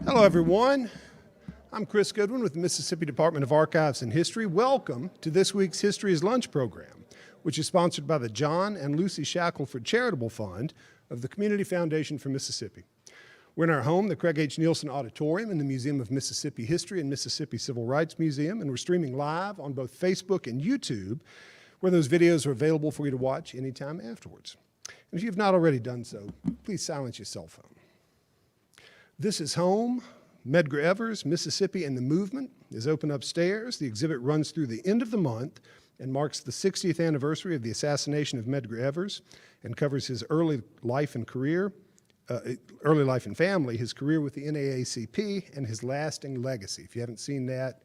Hello, everyone. I'm Chris Goodwin with the Mississippi Department of Archives and History. Welcome to this week's History is Lunch program, which is sponsored by the John and Lucy Shackelford Charitable Fund of the Community Foundation for Mississippi. We're in our home, the Craig H. Nielsen Auditorium in the Museum of Mississippi History and Mississippi Civil Rights Museum, and we're streaming live on both Facebook and YouTube, where those videos are available for you to watch anytime afterwards. And if you've not already done so, please silence your cell phone. This is home. Medgar Evers, Mississippi and the Movement is open upstairs. The exhibit runs through the end of the month and marks the 60th anniversary of the assassination of Medgar Evers and covers his early life and family, his career with the NAACP, and his lasting legacy. If you haven't seen that,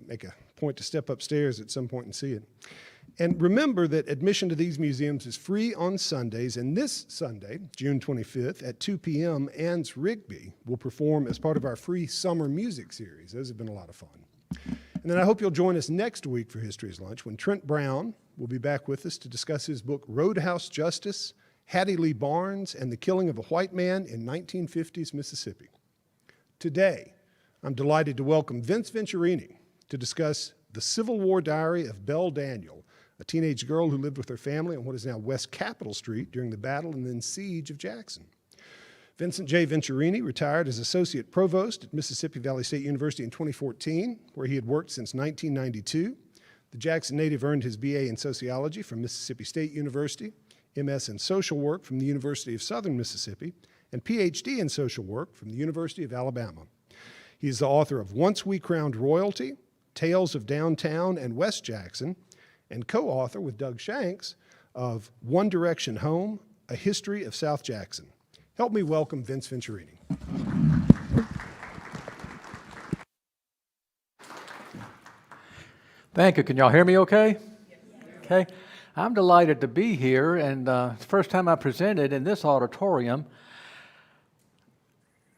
make a point to step upstairs at some point and see it. And remember that admission to these museums is free on Sundays, and this Sunday, June 25th at 2 p.m., Ann's Rigby will perform as part of our free summer music series. Those have been a lot of fun. And then I hope you'll join us next week for History's Lunch when Trent Brown will be back with us to discuss his book, Roadhouse Justice, Hattie Lee Barnes, and the Killing of a White Man in 1950s Mississippi. Today, I'm delighted to welcome Vince Venturini to discuss the Civil War diary of Belle Daniel, a teenage girl who lived with her family on what is now West Capitol Street during the battle and then siege of Jackson. Vincent J. Venturini retired as Associate Provost at Mississippi Valley State University in 2014, where he had worked since 1992. The Jackson native earned his BA in Sociology from Mississippi State University, MS in Social Work from the University of Southern Mississippi, and PhD in Social Work from the University of Alabama. He is the author of Once We Crowned Royalty, Tales of Downtown and West Jackson, and co-author with Doug Shanks of One Direction Home, A History of South Jackson. Help me welcome Vince Venturini. Thank you. Can y'all hear me okay? Yes. Okay. I'm delighted to be here, and it's the first time I presented in this auditorium.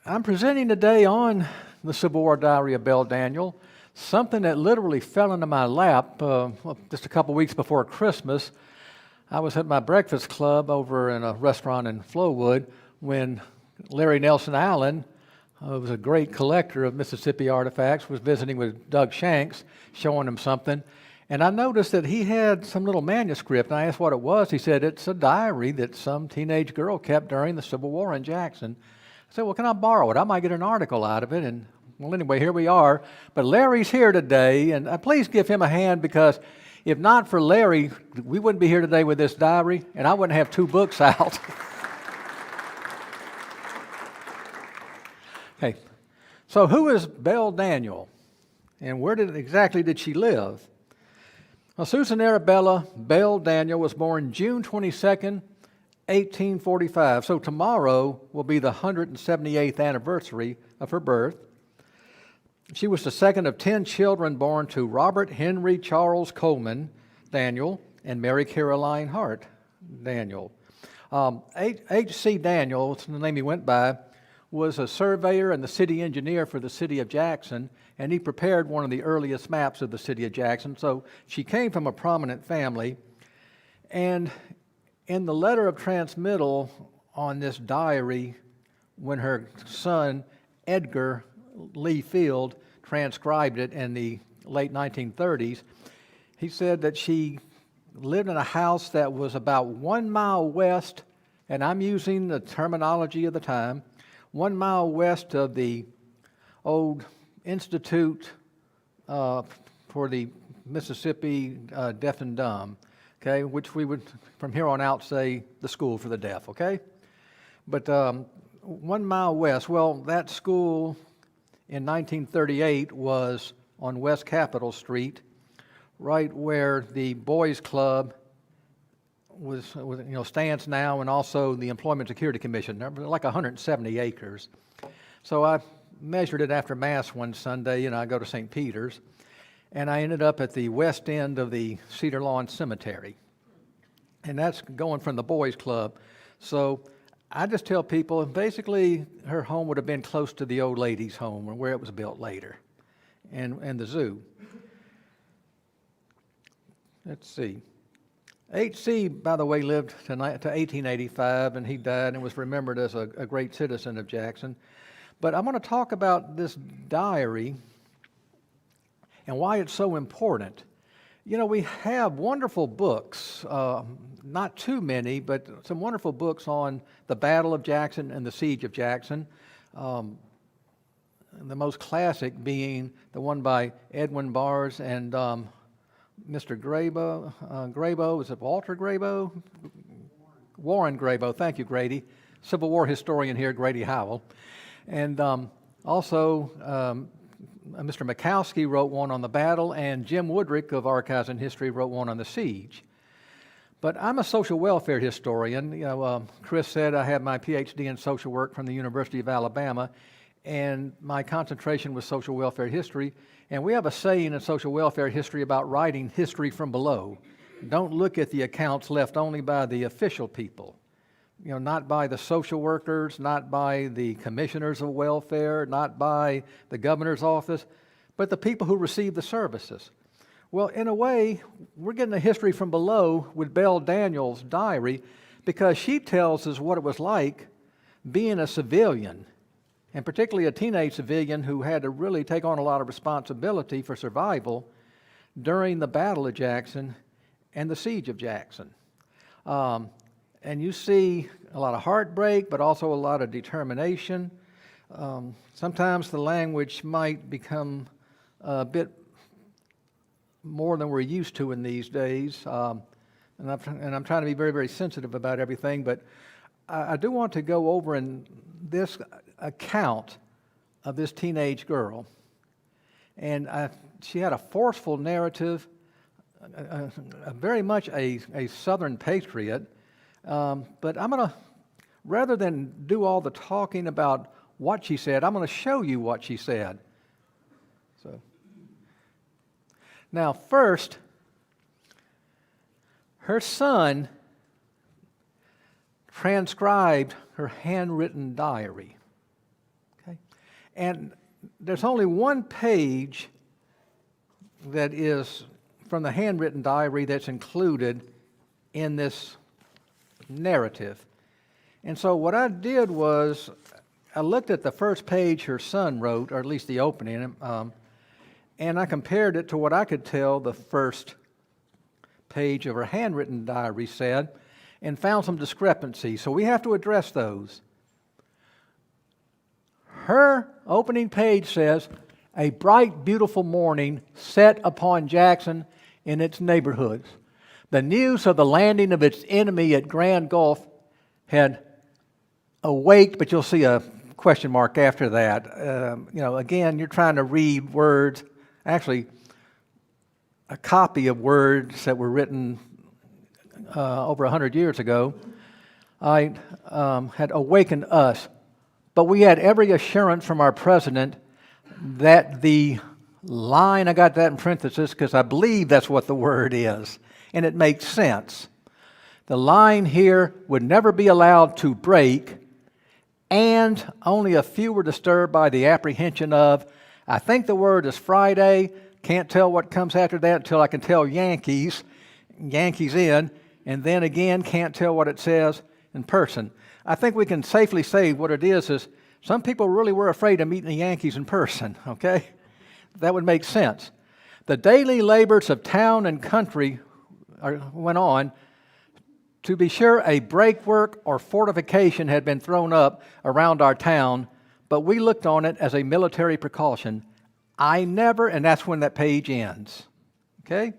I'm presenting today on the Civil War diary of Belle Daniel, something that literally fell into my lap just a couple weeks before Christmas. I was at my breakfast club over in a restaurant in Flowood when Larry Nelson Allen, who was a great collector of Mississippi artifacts, was visiting with Doug Shanks, showing him something. And I noticed that he had some little manuscript, and I asked what it was. He said, it's a diary that some teenage girl kept during the Civil War in Jackson. I said, well, can I borrow it? I might get an article out of it. And well, anyway, here we are. But Larry's here today, and please give him a hand, because if not for Larry, we wouldn't be here today with this diary, and I wouldn't have 2 books out. Okay, so who is Belle Daniel, and where exactly did she live? Well, Susan Arabella Belle Daniel was born June 22nd, 1845. So tomorrow will be the 178th anniversary of her birth. She was the second of 10 children born to Robert Henry Charles Coleman Daniel and Mary Caroline Hart Daniel. H.C. Daniel, the name he went by, was a surveyor and the city engineer for the city of Jackson, and he prepared one of the earliest maps of the city of Jackson. So she came from a prominent family. And in the letter of transmittal on this diary, when her son, Edgar Lee Field, transcribed it in the late 1930s, he said that she lived in a house that was about 1 mile west, and I'm using the terminology of the time, 1 mile west of the old Institute for the Mississippi Deaf and Dumb, okay, which we would from here on out say the School for the Deaf, okay? But 1 mile west, well, that school in 1938 was on West Capitol Street, right where the Boys Club stands now, and also the Employment Security Commission. They're like 170 acres. So I measured it after Mass one Sunday, and I go to St. Peter's, and I ended up at the west end of the Cedar Lawn Cemetery. And that's going from the Boys Club. So I just tell people, basically, her home would have been close to the old lady's home, or where it was built later, and the zoo. Let's see. H.C., by the way, lived to 1885, and he died and was remembered as a great citizen of Jackson. But I want to talk about this diary and why it's so important. You know, we have wonderful books, not too many, but some wonderful books on the Battle of Jackson and the Siege of Jackson. The most classic being the one by Edwin Bars and Mr. Grabo, is it Walter Grabo? Warren Grabo, thank you, Grady. Civil War historian here, Grady Howell. And also, Mr. Mikowski wrote one on the battle, and Jim Woodrick of Archives and History wrote one on the siege. But I'm a social welfare historian. You know, Chris said I have my PhD in social work from the University of Alabama, and my concentration was social welfare history. And we have a saying in social welfare history about writing history from below. Don't look at the accounts left only by the official people. You know, not by the social workers, not by the commissioners of welfare, not by the governor's office, but the people who receive the services. Well, in a way, we're getting a history from below with Belle Daniel's diary, because she tells us what it was like being a civilian, and particularly a teenage civilian who had to really take on a lot of responsibility for survival during the Battle of Jackson and the Siege of Jackson. And you see a lot of heartbreak, but also a lot of determination. Sometimes the language might become a bit more than we're used to in these days. And I'm trying to be very, very sensitive about everything, but I do want to go over in this account of this teenage girl. And she had a forceful narrative, very much a Southern patriot. But I'm going to, rather than do all the talking about what she said, I'm going to show you what she said. So, now first, her son transcribed her handwritten diary. Okay? And there's only one page that is from the handwritten diary that's included in this narrative. And so what I did was I looked at the first page her son wrote, or at least the opening, and I compared it to what I could tell the first page of her handwritten diary said, and found some discrepancies. So we have to address those. Her opening page says, "A bright, beautiful morning set upon Jackson and its neighborhoods. The news of the landing of its enemy at Grand Gulf had awaked," but you'll see a question mark after that. Again, you're trying to read words, actually a copy of words that were written over 100 years ago. I had awakened us, but we had every assurance from our president that the line, I got that in parentheses because I believe that's what the word is, and it makes sense. The line here would never be allowed to break, and only a few were disturbed by the apprehension of, I think the word is Friday, can't tell what comes after that until I can tell Yankees in, and then again can't tell what it says in person. I think we can safely say what it is some people really were afraid of meeting the Yankees in person, okay? That would make sense. The daily labors of town and country went on. To be sure, a breakwork or fortification had been thrown up around our town, but we looked on it as a military precaution. I never, and that's when that page ends. Okay?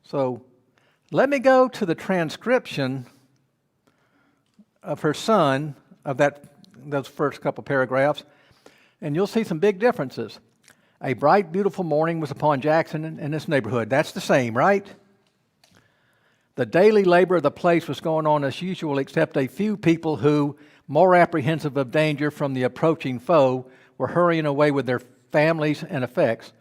So let me go to the transcription of her son of those first couple paragraphs, and you'll see some big differences. A bright, beautiful morning was upon Jackson and its neighborhood. That's the same, right? The daily labor of the place was going on as usual, except a few people who, more apprehensive of danger from the approaching foe, were hurrying away with their families and effects.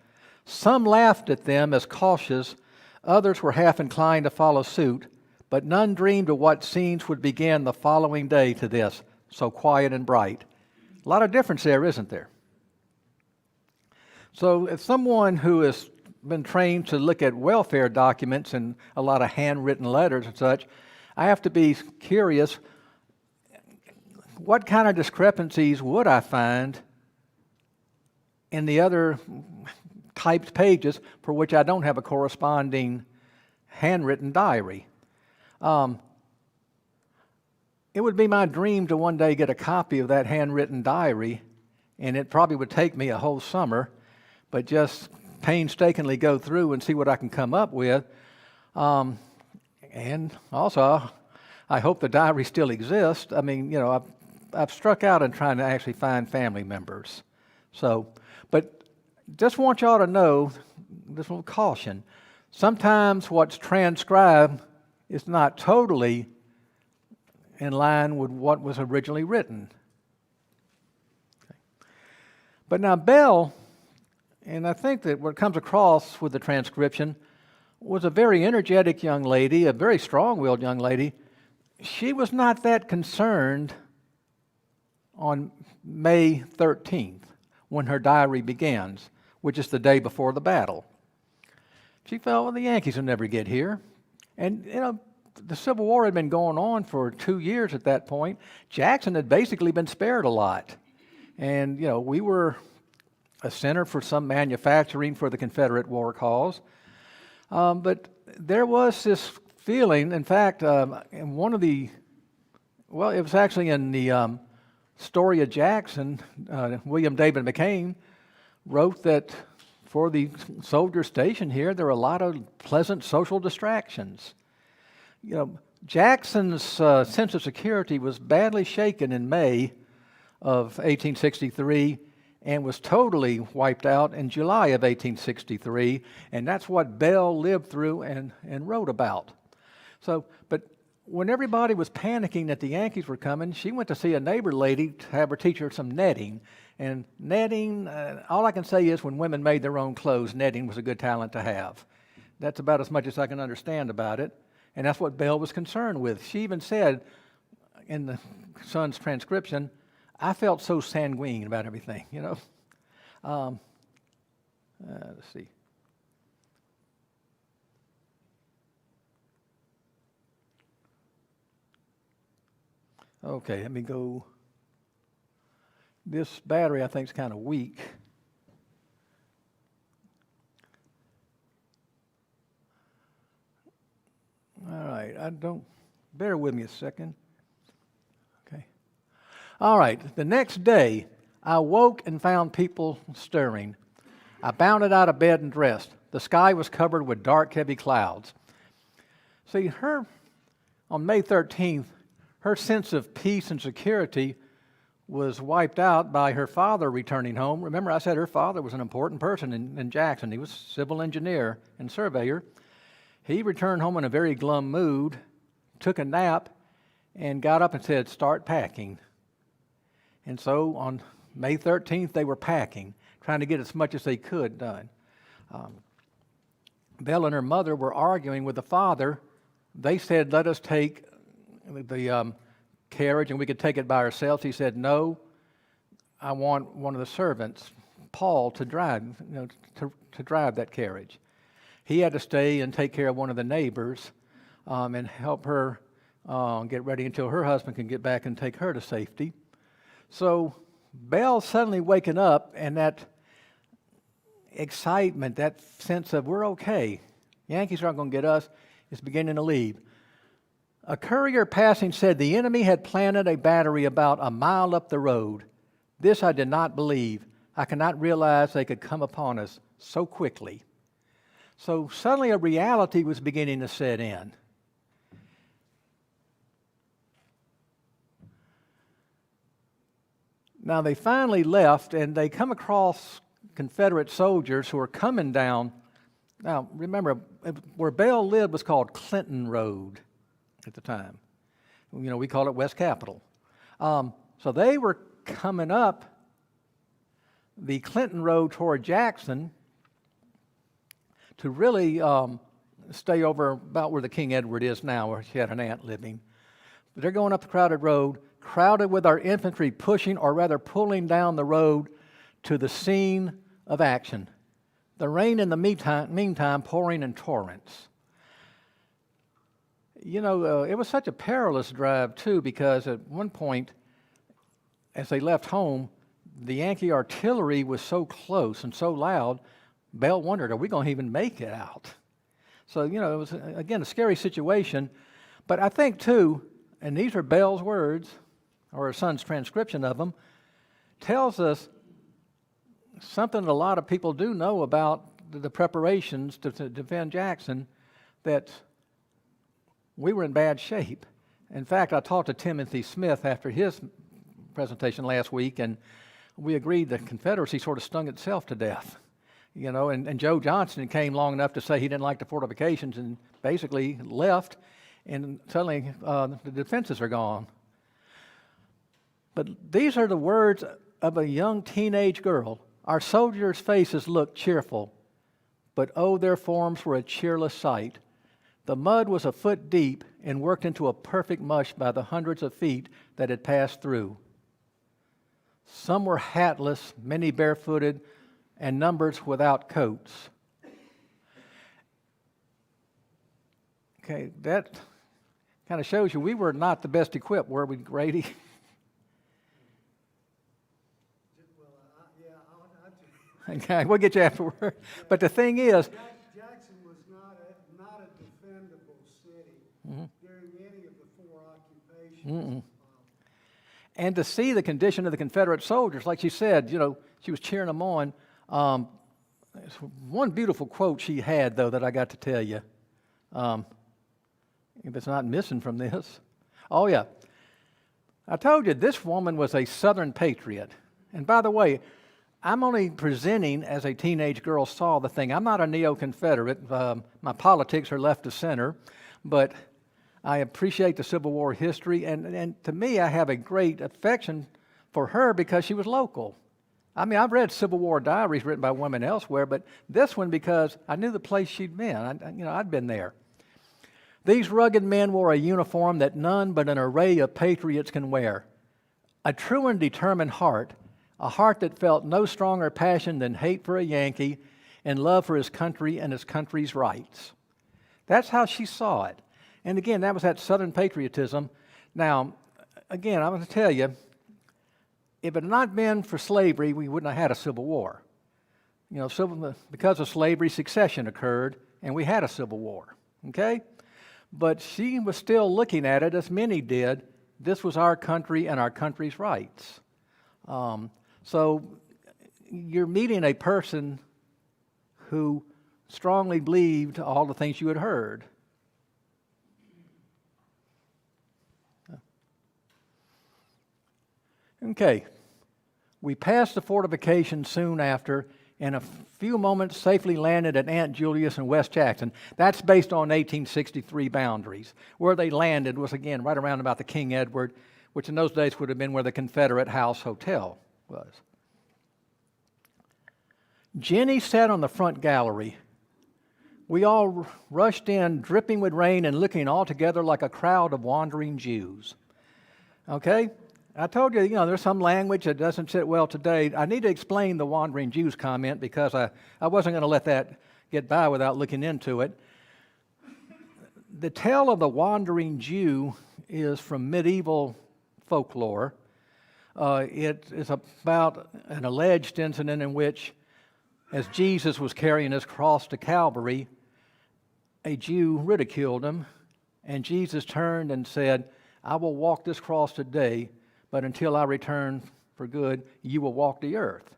Some laughed at them as cautious, others were half inclined to follow suit, but none dreamed of what scenes would begin the following day to this, so quiet and bright. A lot of difference there, isn't there? So as someone who has been trained to look at welfare documents and a lot of handwritten letters and such, I have to be curious, what kind of discrepancies would I find in the other typed pages for which I don't have a corresponding handwritten diary? It would be my dream to one day get a copy of that handwritten diary, and it probably would take me a whole summer, but just painstakingly go through and see what I can come up with. And also, I hope the diary still exists. I mean, I've struck out in trying to actually find family members. So, but just want y'all to know, this little caution, sometimes what's transcribed is not totally in line with what was originally written. Okay. But now Belle, and I think that what comes across with the transcription, was a very energetic young lady, a very strong-willed young lady. She was not that concerned on May 13th, when her diary begins, which is the day before the battle. She felt, well, the Yankees will never get here. And, the Civil War had been going on for 2 years at that point. Jackson had basically been spared a lot. And, we were a center for some manufacturing for the Confederate war cause. But there was this feeling, in fact, in one of the, well, it was actually in the story of Jackson, William David McCain wrote that for the soldiers stationed here, there were a lot of pleasant social distractions. Jackson's sense of security was badly shaken in May of 1863 and was totally wiped out in July of 1863, and that's what Belle lived through and wrote about. So, but when everybody was panicking that the Yankees were coming, she went to see a neighbor lady to have her teach her some netting. And netting, all I can say is when women made their own clothes, netting was a good talent to have. That's about as much as I can understand about it. And that's what Belle was concerned with. She even said in the son's transcription, I felt so sanguine about everything, Let's see. Okay, let me go. This battery, I think, is kind of weak. All right, bear with me a second. Okay. All right, the next day, I woke and found people stirring. I bounded out of bed and dressed. The sky was covered with dark, heavy clouds. See, on May 13th, her sense of peace and security was wiped out by her father returning home. Remember, I said her father was an important person in Jackson. He was a civil engineer and surveyor. He returned home in a very glum mood, took a nap, and got up and said, start packing. And so on May 13th, they were packing, trying to get as much as they could done. Belle and her mother were arguing with the father. They said, let us take the carriage and we could take it by ourselves. He said, no, I want one of the servants, Paul, to drive, to drive that carriage. He had to stay and take care of one of the neighbors and help her get ready until her husband can get back and take her to safety. So Belle suddenly waking up, and that excitement, that sense of we're okay, Yankees aren't going to get us, is beginning to leave. A courier passing said the enemy had planted a battery about a mile up the road. This I did not believe. I cannot realize they could come upon us so quickly. So suddenly a reality was beginning to set in. Now they finally left, and they come across Confederate soldiers who are coming down. Now remember, where Belle lived was called Clinton Road at the time. We call it West Capitol. So they were coming up the Clinton Road toward Jackson to really stay over about where the King Edward is now, where she had an aunt living. But they're going up the crowded road, crowded with our infantry pushing, or rather pulling down the road to the scene of action. The rain in the meantime pouring in torrents. It was such a perilous drive, too, because at one point, as they left home, the Yankee artillery was so close and so loud, Belle wondered, are we going to even make it out? So, it was, again, a scary situation. But I think, too, and these are Belle's words, or her son's transcription of them, tells us something that a lot of people do know about the preparations to defend Jackson, that we were in bad shape. In fact, I talked to Timothy Smith after his presentation last week, and we agreed the Confederacy sort of stung itself to death. And Joe Johnston came long enough to say he didn't like the fortifications and basically left, and suddenly the defenses are gone. But these are the words of a young teenage girl. Our soldiers' faces looked cheerful, but oh, their forms were a cheerless sight. The mud was a foot deep and worked into a perfect mush by the hundreds of feet that had passed through. Some were hatless, many barefooted, and numbers without coats. Okay, that kind of shows you we were not the best equipped, were we, Grady? Okay, we'll get you afterward. But the thing is, Jackson was not a defendable city during any of the four occupations. and to see the condition of the Confederate soldiers, like she said, she was cheering them on. There's one beautiful quote she had, though, that I got to tell you. If it's not missing from this. Oh, yeah. I told you this woman was a Southern patriot. And by the way, I'm only presenting as a teenage girl saw the thing. I'm not a neo-Confederate. My politics are left of center. But I appreciate the Civil War history. And to me, I have a great affection for her because she was local. I mean, I've read Civil War diaries written by women elsewhere, but this one because I knew the place she'd been. I'd been there. These rugged men wore a uniform that none but an array of patriots can wear. A true and determined heart, a heart that felt no stronger passion than hate for a Yankee and love for his country and his country's rights. That's how she saw it. And again, that was that Southern patriotism. Now, again, I'm going to tell you, if it had not been for slavery, we wouldn't have had a Civil War. Because of slavery, secession occurred, and we had a Civil War, okay? But she was still looking at it, as many did. This was our country and our country's rights. So you're meeting a person who strongly believed all the things you had heard. Okay, we passed the fortification soon after, and a few moments safely landed at Aunt Julius in West Jackson. That's based on 1863 boundaries. Where they landed was, again, right around about the King Edward, which in those days would have been where the Confederate House Hotel was. Jenny sat on the front gallery. We all rushed in, dripping with rain and looking all together like a crowd of wandering Jews. Okay? I told you, there's some language that doesn't sit well today. I need to explain the wandering Jews comment because I wasn't going to let that get by without looking into it. The tale of the wandering Jew is from medieval folklore. It is about an alleged incident in which, as Jesus was carrying his cross to Calvary, a Jew ridiculed him, and Jesus turned and said, "I will walk this cross today, but until I return for good, you will walk the earth."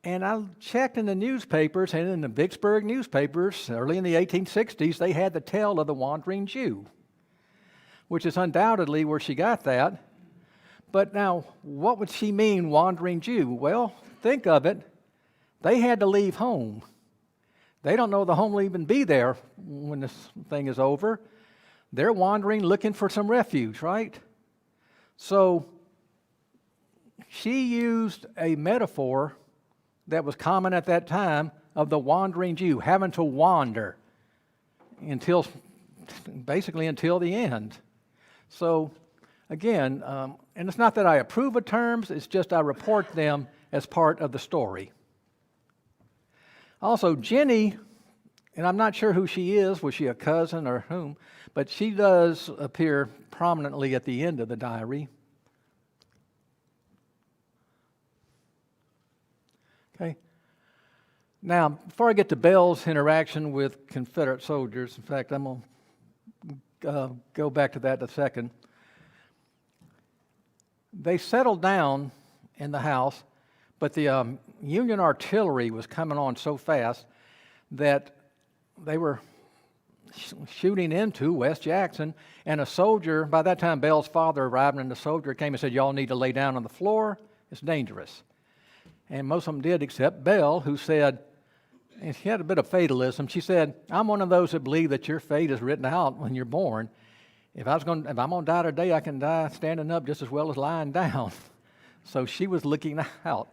And I checked in the newspapers, and in the Vicksburg newspapers, early in the 1860s, they had the tale of the wandering Jew, which is undoubtedly where she got that. But now, what would she mean, wandering Jew? Well, think of it. They had to leave home. They don't know the home will even be there when this thing is over. They're wandering, looking for some refuge, right? So she used a metaphor that was common at that time of the wandering Jew, having to wander basically until the end. So again, and it's not that I approve of terms, it's just I report them as part of the story. Also, Jenny, and I'm not sure who she is, was she a cousin or whom, but she does appear prominently at the end of the diary. Okay? Now, before I get to Belle's interaction with Confederate soldiers, in fact, I'm going to go back to that in a second. They settled down in the house, but the Union artillery was coming on so fast that they were shooting into West Jackson, and a soldier, by that time Belle's father arrived, and the soldier came and said, y'all need to lay down on the floor, it's dangerous. And most of them did except Belle, who said, and she had a bit of fatalism, she said, I'm one of those that believe that your fate is written out when you're born. If I'm going to die today, I can die standing up just as well as lying down. So she was looking out.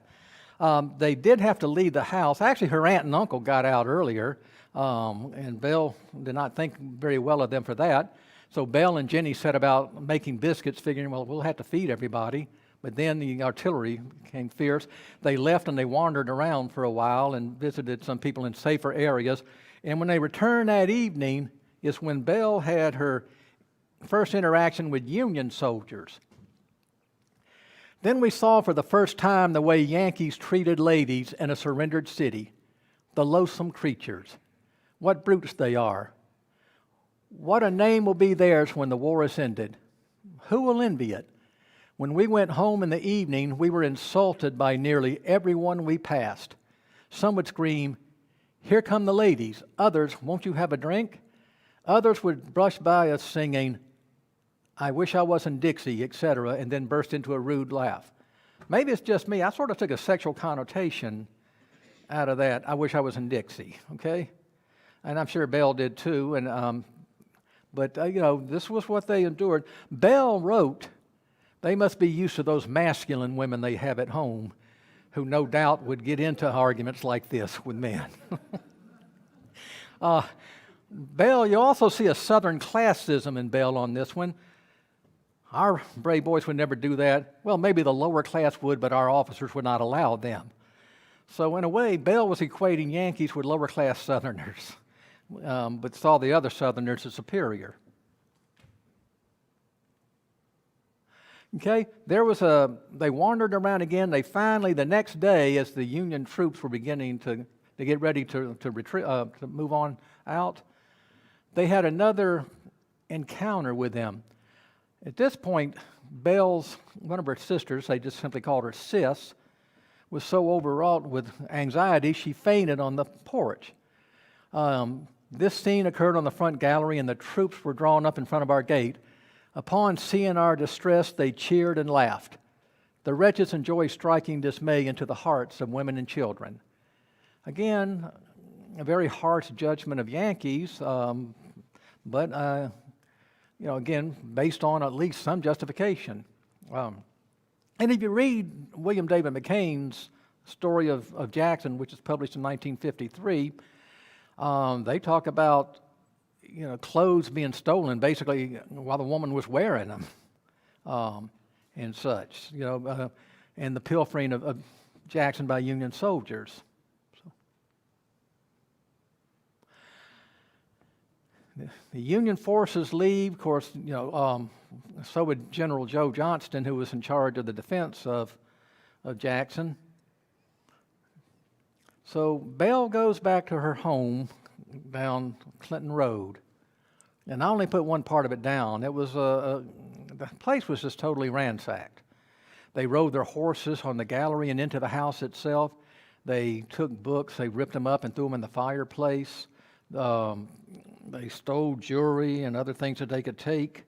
They did have to leave the house. Actually, her aunt and uncle got out earlier, and Belle did not think very well of them for that. So Belle and Jenny set about making biscuits, figuring, well, we'll have to feed everybody. But then the artillery became fierce. They left and they wandered around for a while and visited some people in safer areas. And when they returned that evening is when Belle had her first interaction with Union soldiers. Then we saw for the first time the way Yankees treated ladies in a surrendered city, the loathsome creatures. What brutes they are. What a name will be theirs when the war is ended. Who will envy it? When we went home in the evening, we were insulted by nearly everyone we passed. Some would scream, here come the ladies. Others, won't you have a drink? Others would brush by us singing, I wish I wasn't Dixie, etc., and then burst into a rude laugh. Maybe it's just me. I sort of took a sexual connotation out of that. I wish I was in Dixie, okay? And I'm sure Belle did too. And but this was what they endured. Belle wrote, they must be used to those masculine women they have at home, who no doubt would get into arguments like this with men. Belle, you also see a Southern classism in Belle on this one. Our brave boys would never do that. Well, maybe the lower class would, but our officers would not allow them. So in a way, Belle was equating Yankees with lower class Southerners, but saw the other Southerners as superior. Okay, they wandered around again. They finally, the next day, as the Union troops were beginning to get ready to retreat, to move on out, they had another encounter with them. At this point, Belle's, one of her sisters, they just simply called her Sis, was so overwrought with anxiety, she fainted on the porch. This scene occurred on the front gallery, and the troops were drawn up in front of our gate. Upon seeing our distress, they cheered and laughed. The wretches enjoy striking dismay into the hearts of women and children. Again, a very harsh judgment of Yankees, but again, based on at least some justification. And if you read William David McCain's story of Jackson, which is published in 1953, they talk about clothes being stolen basically while the woman was wearing them, and such, and the pilfering of Jackson by Union soldiers. The Union forces leave, of course, so would General Joe Johnston, who was in charge of the defense of Jackson. So Belle goes back to her home down Clinton Road. And I only put one part of it down. It was the place was just totally ransacked. They rode their horses on the gallery and into the house itself. They took books, they ripped them up and threw them in the fireplace. They stole jewelry and other things that they could take.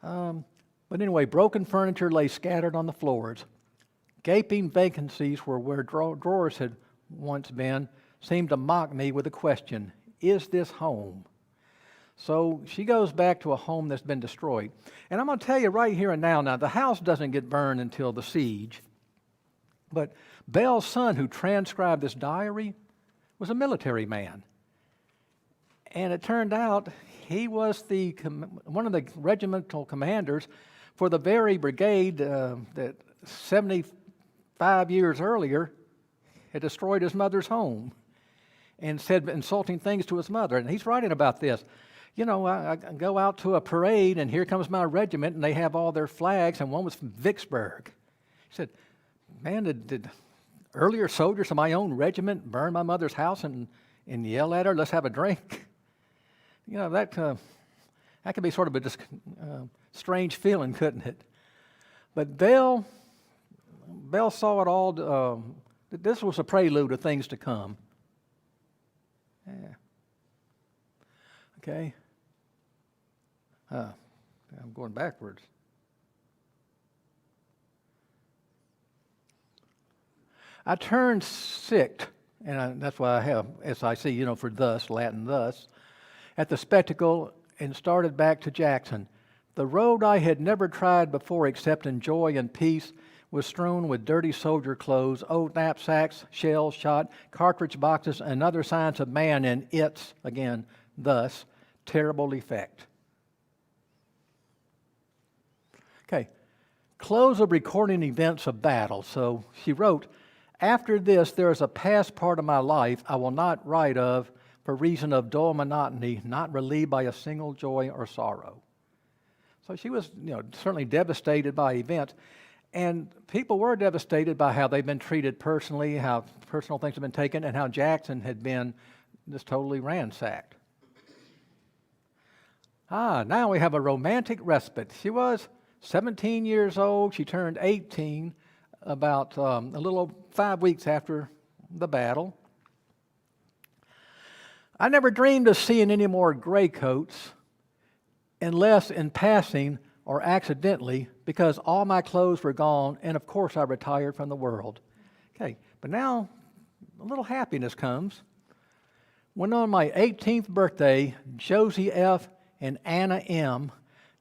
But anyway, broken furniture lay scattered on the floors. Gaping vacancies were where drawers had once been seemed to mock me with the question, is this home? So she goes back to a home that's been destroyed. And I'm going to tell you right here and now, the house doesn't get burned until the siege. But Belle's son, who transcribed this diary, was a military man. And it turned out he was one of the regimental commanders for the very brigade that 75 years earlier had destroyed his mother's home and said insulting things to his mother. And he's writing about this. I go out to a parade, and here comes my regiment, and they have all their flags, and one was from Vicksburg. He said, man, did earlier soldiers of my own regiment burn my mother's house and yell at her, let's have a drink. You know, that could be sort of a strange feeling, couldn't it? But Belle saw it all. This was a prelude of things to come. Yeah. Okay. I'm going backwards. I turned sick, and that's why I have SIC, you know, for thus, Latin thus, at the spectacle and started back to Jackson. The road I had never tried before except in joy and peace was strewn with dirty soldier clothes, old knapsacks, shells, shot, cartridge boxes, and other signs of man in its, again, thus, terrible effect. Okay, close of recording events of battle. So she wrote, after this, there is a past part of my life I will not write of for reason of dull monotony, not relieved by a single joy or sorrow. So she was, you know, certainly devastated by events. And people were devastated by how they've been treated personally, how personal things have been taken, and how Jackson had been just totally ransacked. Now we have a romantic respite. She was 17 years old. She turned 18 about a little over 5 weeks after the battle. I never dreamed of seeing any more gray coats unless in passing or accidentally, because all my clothes were gone, and of course I retired from the world. Okay, but now a little happiness comes. When on my 18th birthday, Josie F. and Anna M.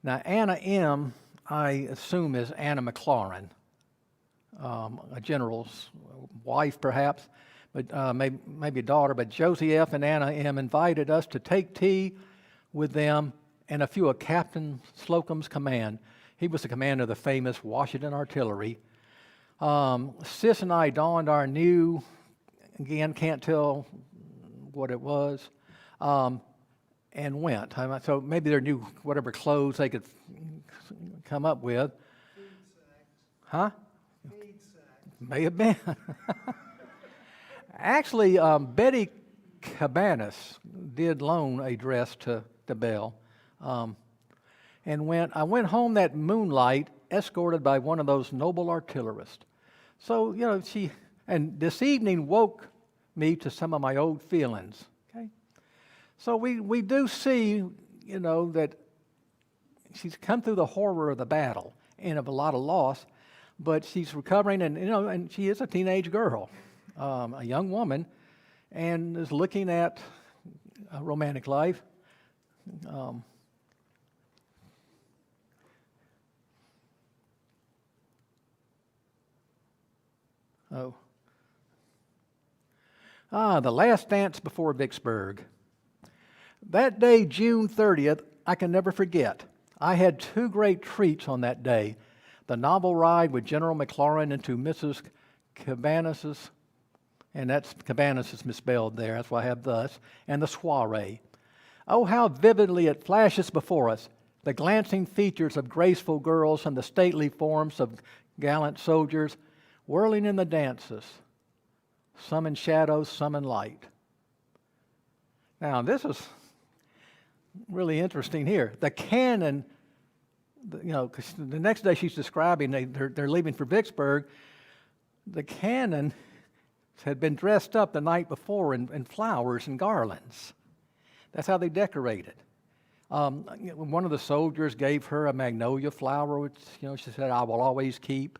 Now Anna M., I assume is Anna McLaurin, a general's wife perhaps, but maybe a daughter. But Josie F. and Anna M. invited us to take tea with them and a few of Captain Slocum's command. He was the commander of the famous Washington Artillery. Sis and I donned our new, again, can't tell what it was, and went. So maybe their new whatever clothes they could come up with. Feed sacks. Huh? Feed sacks. May have been. Actually, Betty Cabanis did loan a dress to Belle. And I went home that moonlight, escorted by one of those noble artillerists. So, you know, and this evening woke me to some of my old feelings. Okay, so we do see, you know, that she's come through the horror of the battle and of a lot of loss, but she's recovering, and you know, and she is a teenage girl, a young woman, and is looking at a romantic life. The last dance before Vicksburg. That day, June 30th, I can never forget. I had two great treats on that day. The novel ride with General McLaurin into Mrs. Cabanis's, and that's Cabanis is misspelled there, that's why I have thus, and the soiree. Oh, how vividly it flashes before us, the glancing features of graceful girls and the stately forms of gallant soldiers whirling in the dances, some in shadows, some in light. Now, this is really interesting here. The cannon, you know, 'cause the next day she's describing, they're leaving for Vicksburg. The cannon had been dressed up the night before in flowers and garlands. That's how they decorated. One of the soldiers gave her a magnolia flower, which, you know, she said, I will always keep.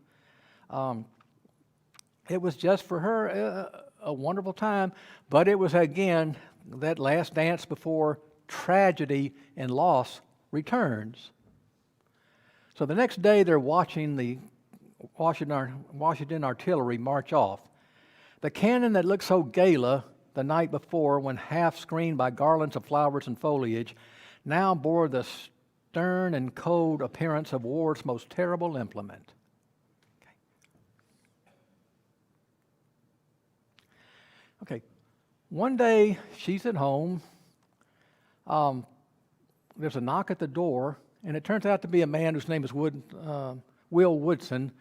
It was just for her a wonderful time, but it was, again, that last dance before tragedy and loss returns. So the next day, they're watching the Washington Artillery march off. The cannon that looked so gala the night before, when half screened by garlands of flowers and foliage, now bore the stern and cold appearance of war's most terrible implement. Okay. One day, she's at home. There's a knock at the door, and it turns out to be a man whose name is Will Woodson,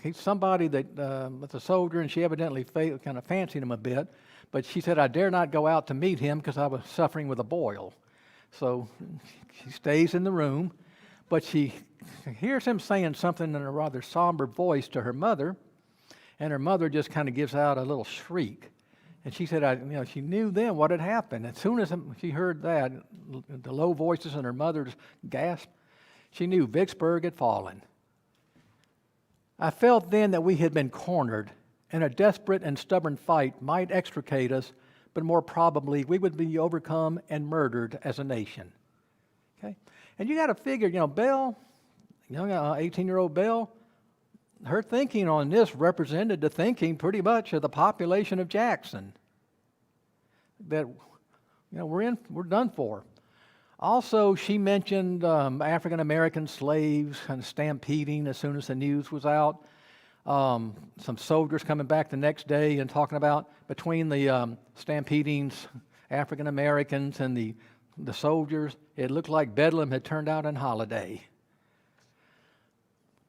he's somebody that was a soldier, and she evidently kind of fancied him a bit. But she said, I dare not go out to meet him because I was suffering with a boil. So she stays in the room, but she hears him saying something in a rather somber voice to her mother, and her mother just kind of gives out a little shriek. And she said, she knew then what had happened. As soon as she heard that, the low voices and her mother's gasp, she knew Vicksburg had fallen. I felt then that we had been cornered, and a desperate and stubborn fight might extricate us, but more probably we would be overcome and murdered as a nation. Okay? And you got to figure, Belle, 18-year-old Belle, her thinking on this represented the thinking pretty much of the population of Jackson. That, we're done for. Also, she mentioned African-American slaves kind of stampeding as soon as the news was out. Some soldiers coming back the next day and talking about between the stampedings, African-Americans and the soldiers, it looked like Bedlam had turned out on holiday.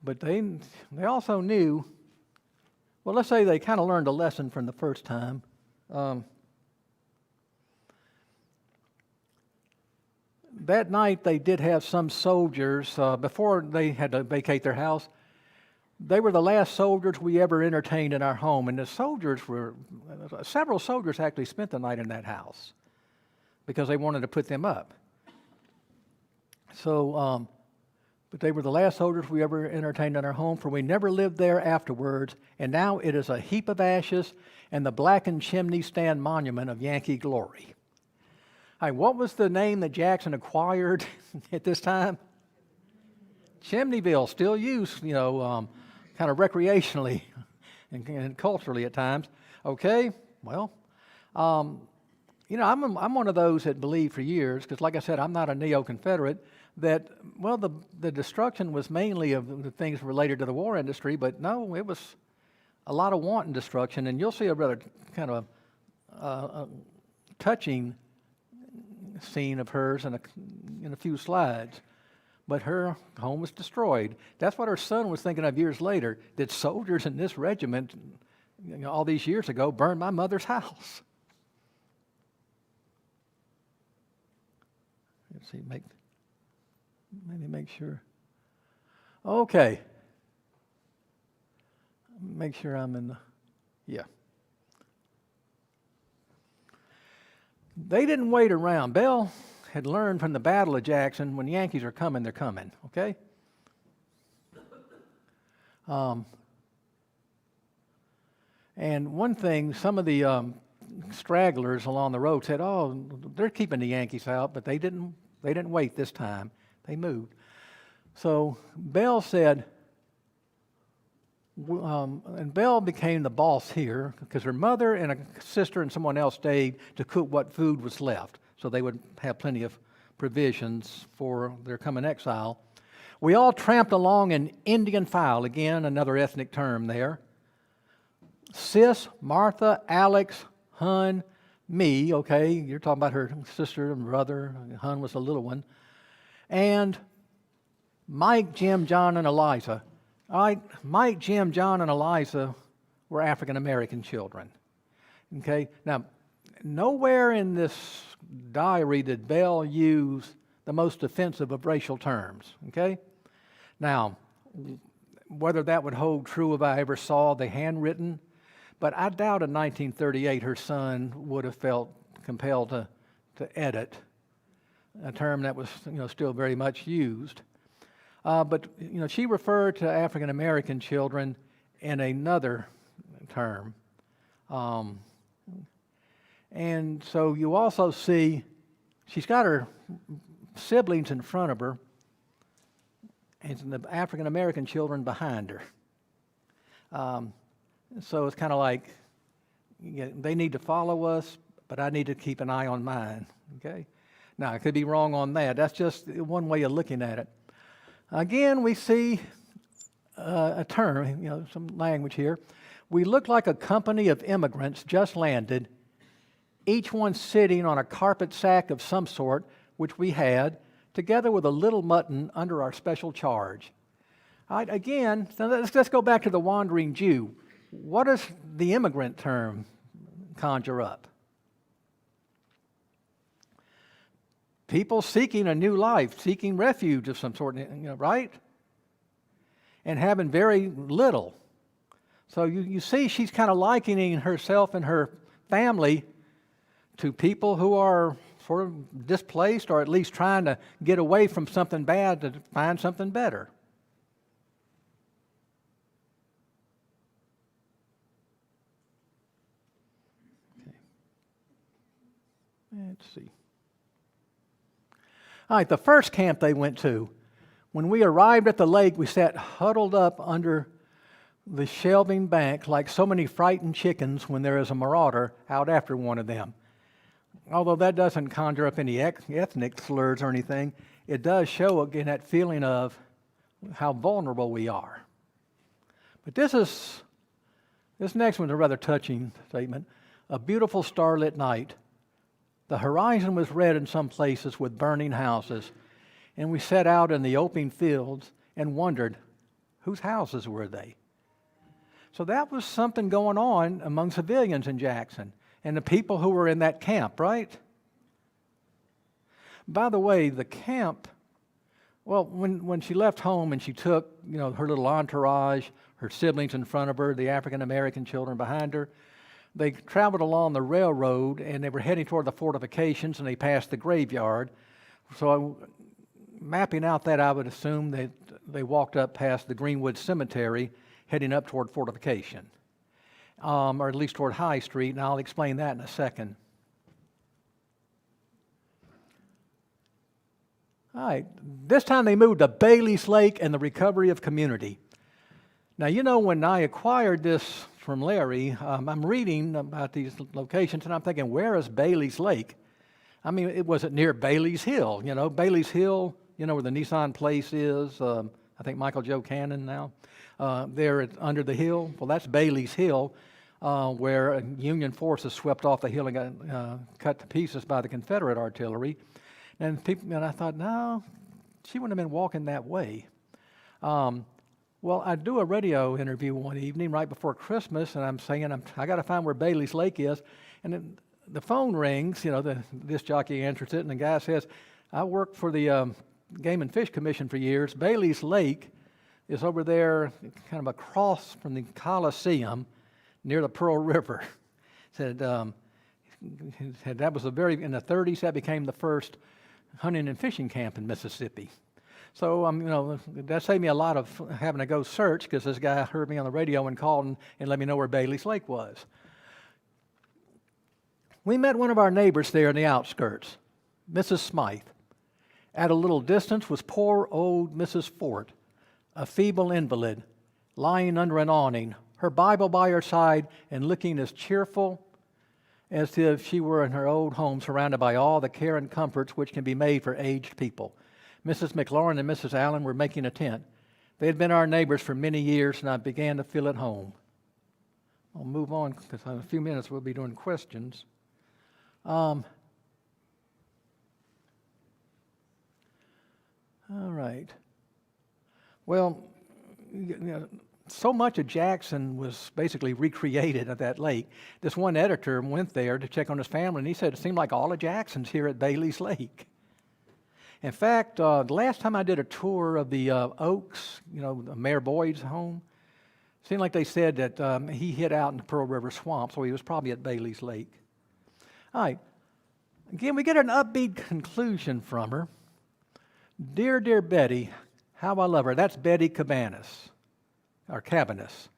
But they also knew, well, let's say they kind of learned a lesson from the first time. That night they did have some soldiers, before they had to vacate their house, they were the last soldiers we ever entertained in our home. And several soldiers actually spent the night in that house because they wanted to put them up. So, but they were the last soldiers we ever entertained in our home, for we never lived there afterwards, and now it is a heap of ashes and the blackened chimney stand monument of Yankee glory. What was the name that Jackson acquired at this time? Chimneyville, still used, kind of recreationally and culturally at times. Okay, well, I'm one of those that believe for years, because like I said, I'm not a neo-Confederate, that, well, the destruction was mainly of the things related to the war industry, but no, it was a lot of wanton destruction, and you'll see a rather kind of touching scene of hers in a few slides. But her home was destroyed. That's what her son was thinking of years later. Did soldiers in this regiment, all these years ago, burn my mother's house? Let's see, maybe make sure. Okay. Make sure I'm in the, yeah. They didn't wait around. Belle had learned from the Battle of Jackson, when the Yankees are coming, they're coming, okay? And one thing, some of the stragglers along the road said, oh, they're keeping the Yankees out, but they didn't wait this time. They moved. So Belle said, and Belle became the boss here because her mother and a sister and someone else stayed to cook what food was left, so they would have plenty of provisions for their coming exile. We all tramped along in Indian file, again, another ethnic term there. Sis, Martha, Alex, Hun, me, okay, you're talking about her sister and brother, Hun was a little one, and Mike, Jim, John, and Eliza. All right, Mike, Jim, John, and Eliza were African-American children. Okay, now, nowhere in this diary did Belle use the most offensive of racial terms, okay? Now, whether that would hold true if I ever saw the handwritten, but I doubt in 1938 her son would have felt compelled to edit a term that was still very much used. But she referred to African American children in another term. And so you also see she's got her siblings in front of her and the African American children behind her. So it's kind of like they need to follow us, but I need to keep an eye on mine. Okay? Now, I could be wrong on that. That's just one way of looking at it. Again, we see a term, some language here. We look like a company of immigrants just landed, each one sitting on a carpet sack of some sort, which we had, together with a little mutton under our special charge. All right, again, so let's go back to the wandering Jew. What does the immigrant term conjure up? People seeking a new life, seeking refuge of some sort, right? And having very little. So you see she's kind of likening herself and her family to people who are sort of displaced or at least trying to get away from something bad to find something better. Okay. Let's see. All right, the first camp they went to, when we arrived at the lake, we sat huddled up under the shelving bank like so many frightened chickens when there is a marauder out after one of them. Although that doesn't conjure up any ethnic slurs or anything, it does show again that feeling of how vulnerable we are. But this next one's a rather touching statement. A beautiful starlit night. The horizon was red in some places with burning houses, and we sat out in the open fields and wondered, whose houses were they? So that was something going on among civilians in Jackson and the people who were in that camp, right? By the way, the camp, well, when she left home and she took, her little entourage, her siblings in front of her, the African-American children behind her, they traveled along the railroad and they were heading toward the fortifications and they passed the graveyard. So mapping out that, I would assume that they walked up past the Greenwood Cemetery heading up toward fortification, or at least toward High Street, and I'll explain that in a second. All right, this time they moved to Bailey's Lake and the recovery of community. Now, when I acquired this from Larry, I'm reading about these locations and I'm thinking, where is Bailey's Lake? I mean, it wasn't near Bailey's Hill. Bailey's Hill, where the Nissan place is, I think Michael Joe Cannon now, there under the hill. Well, that's Bailey's Hill, where Union forces swept off the hill and got cut to pieces by the Confederate artillery. And I thought, no, she wouldn't have been walking that way. Well, I do a radio interview one evening right before Christmas, and I'm saying, I got to find where Bailey's Lake is. And then the phone rings, the disc jockey answers it, and the guy says, I worked for the Game and Fish Commission for years. Bailey's Lake is over there kind of across from the Coliseum near the Pearl River. Said that was in the 30s, that became the first hunting and fishing camp in Mississippi. So, that saved me a lot of having to go search because this guy heard me on the radio and called and let me know where Bailey's Lake was. We met one of our neighbors there in the outskirts, Mrs. Smythe. At a little distance was poor old Mrs. Fort, a feeble invalid, lying under an awning, her Bible by her side and looking as cheerful as if she were in her old home surrounded by all the care and comforts which can be made for aged people. Mrs. McLaurin and Mrs. Allen were making a tent. They had been our neighbors for many years, and I began to feel at home. I'll move on because in a few minutes we'll be doing questions. All right. Well, so much of Jackson was basically recreated at that lake. This one editor went there to check on his family, and he said it seemed like all of Jackson's here at Bailey's Lake. In fact, the last time I did a tour of the Oaks, Mayor Boyd's home, it seemed like they said that he hid out in the Pearl River Swamp, so he was probably at Bailey's Lake. All right. Again, we get an upbeat conclusion from her. Dear, dear Betty, how I love her. That's Betty Cabanis, or Cabanis.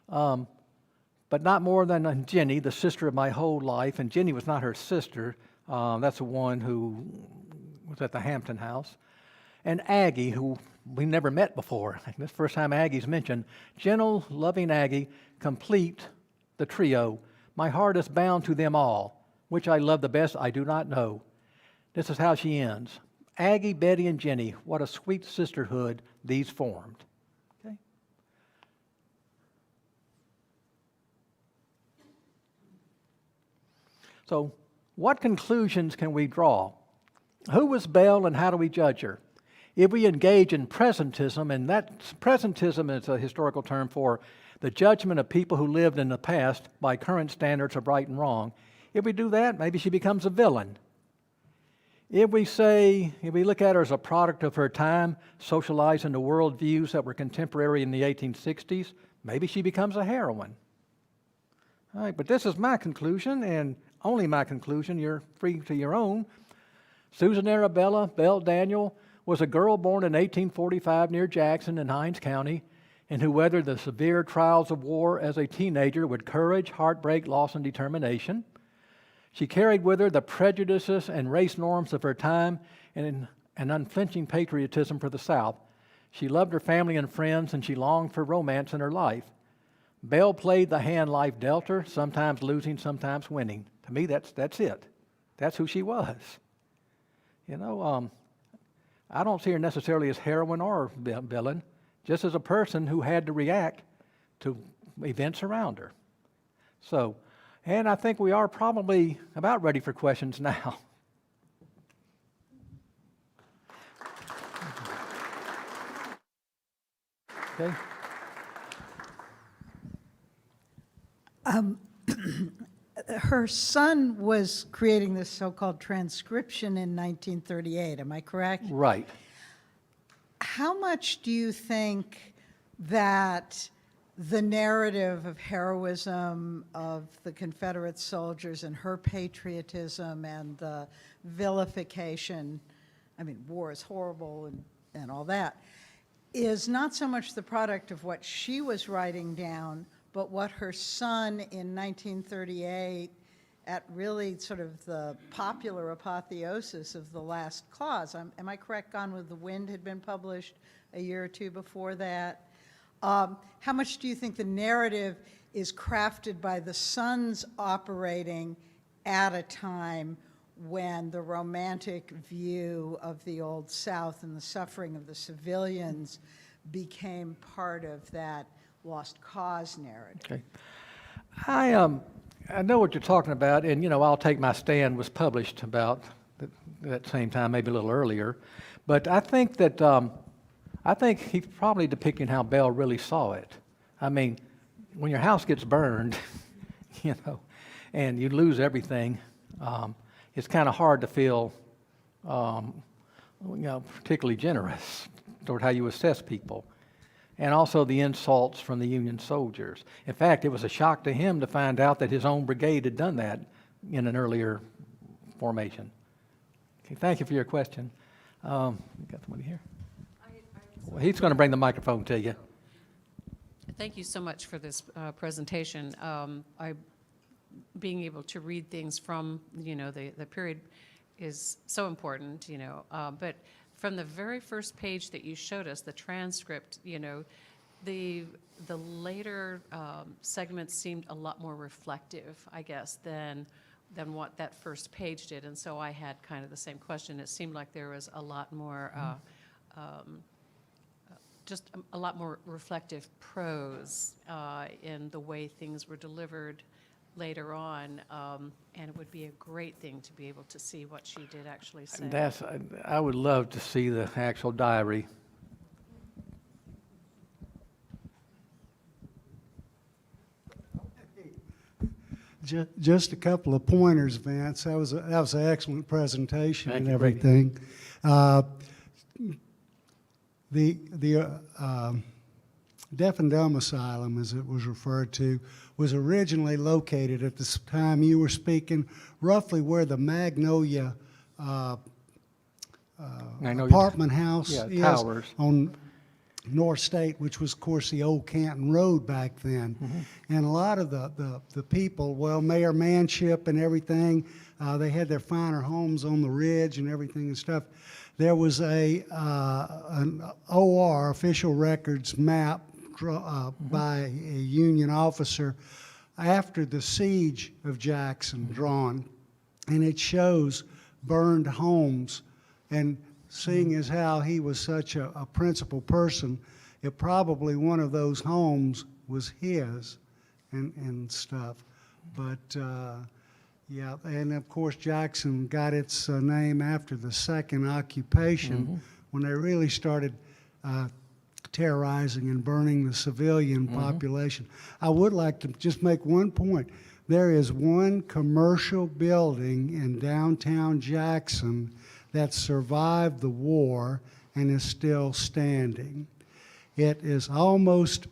But not more than Jenny, the sister of my whole life. And Jenny was not her sister. That's the one who was at the Hampton house. And Aggie, who we never met before. This is the first time Aggie's mentioned. Gentle, loving Aggie, complete the trio. My heart is bound to them all. Which I love the best, I do not know. This is how she ends. Aggie, Betty, and Jenny, what a sweet sisterhood these formed. Okay? So, what conclusions can we draw? Who was Belle and how do we judge her? If we engage in presentism, and that presentism is a historical term for the judgment of people who lived in the past by current standards of right and wrong, if we do that, maybe she becomes a villain. If we look at her as a product of her time, socialized into worldviews that were contemporary in the 1860s, maybe she becomes a heroine. All right, but this is my conclusion, and only my conclusion. You're free to your own. Susan Arabella, Belle Daniel, was a girl born in 1845 near Jackson in Hinds County, and who weathered the severe trials of war as a teenager with courage, heartbreak, loss, and determination. She carried with her the prejudices and race norms of her time and an unflinching patriotism for the South. She loved her family and friends, and she longed for romance in her life. Belle played the hand life dealt her, sometimes losing, sometimes winning. To me, that's it. That's who she was. You know, I don't see her necessarily as heroine or villain, just as a person who had to react to events around her. So, and I think we are probably about ready for questions now. Okay. Her son was creating this so-called transcription in 1938, am I correct? Right. How much do you think that the narrative of heroism of the Confederate soldiers and her patriotism and the vilification, I mean, war is horrible and all that, is not so much the product of what she was writing down, but what her son in 1938, at really sort of the popular apotheosis of the last clause, am I correct, Gone with the Wind had been published a year or two before that? How much do you think the narrative is crafted by the sons operating at a time when the romantic view of the Old South and the suffering of the civilians became part of that lost cause narrative? Okay. I know what you're talking about, and, you know, I'll Take My Stand was published about that same time, maybe a little earlier. But I think that, I think he's probably depicting how Belle really saw it. I mean, when your house gets burned, you know, and you lose everything, it's kind of hard to feel, you know, particularly generous toward how you assess people. And also the insults from the Union soldiers. In fact, it was a shock to him to find out that his own brigade had done that in an earlier formation. Okay, thank you for your question. You got somebody here? Well, he's going to bring the microphone to you. Thank you so much for this presentation. Being able to read things from, you know, the period is so important, you know, but from the very first page that you showed us, the transcript, you know, the later segments seemed a lot more reflective, I guess, than what that first page did. And so I had kind of the same question. It seemed like there was a lot more, just a lot more reflective prose in the way things were delivered later on, and it would be a great thing to be able to see what she did actually say. I would love to see the actual diary. Just a couple of pointers, Vance. That was an excellent presentation Thank and you, Brady. everything. The Deaf and Dumb Asylum, as it was referred to, was originally located at the time you were speaking, roughly where the Magnolia apartment house is towers. on North State, which was, of course, the old Canton Road back then. Mm-hmm. And a lot of the people, well, Mayor Manship and everything, they had their finer homes on the ridge and everything and stuff. There was an OR, official records map, by a Union officer after the siege of Jackson drawn, and it shows burned homes. And seeing as how he was such a principled person, it probably one of those homes was his and stuff. But yeah, and of course Jackson got its name after the second occupation, when they really started terrorizing and burning the civilian population. I would like to just make one point. There is one commercial building in downtown Jackson that survived the war and is still standing. It is almost